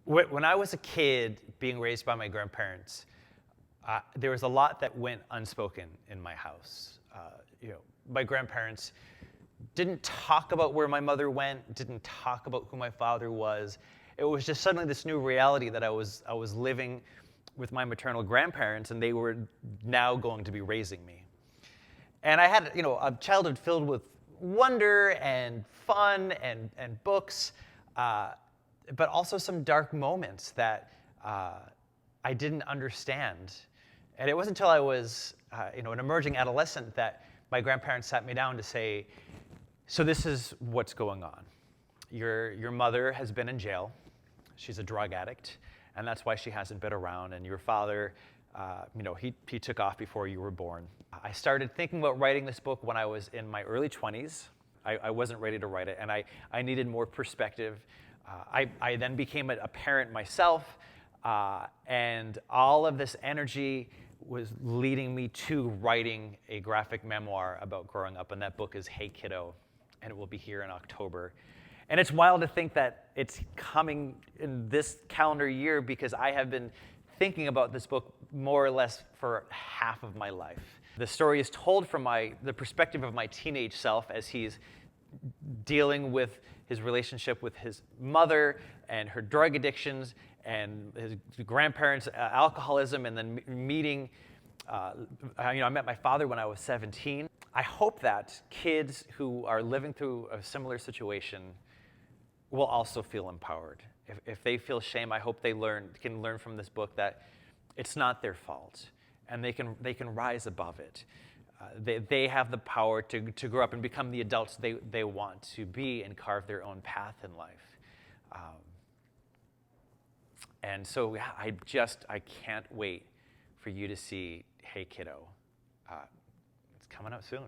When I was a kid being raised by my grandparents, there was a lot that went unspoken in my house. My grandparents didn't talk about where my mother went, didn't talk about who my father was. It was just suddenly this new reality that I was living with my maternal grandparents, and they were now going to be raising me. And I had, a childhood filled with wonder and fun and books, but also some dark moments that I didn't understand. And it wasn't until I was, an emerging adolescent that my grandparents sat me down to say, so this is what's going on. Your mother has been in jail. She's a drug addict, and that's why she hasn't been around. And your father, he took off before you were born. I started thinking about writing this book when I was in my early 20s. I wasn't ready to write it, and I needed more perspective. I then became a parent myself, and all of this energy was leading me to writing a graphic memoir about growing up, and that book is Hey Kiddo, and it will be here in October. And it's wild to think that it's coming in this calendar year because I have been thinking about this book more or less for half of my life. The story is told from the perspective of my teenage self as he's dealing with his relationship with his mother and her drug addictions and his grandparents' alcoholism, and then meeting, I met my father when I was 17. I hope that kids who are living through a similar situation will also feel empowered. If they feel shame, I hope they can learn from this book that it's not their fault, and they can rise above it. They have the power to grow up and become the adults they want to be and carve their own path in life. And so I can't wait for you to see Hey Kiddo. It's coming out soon.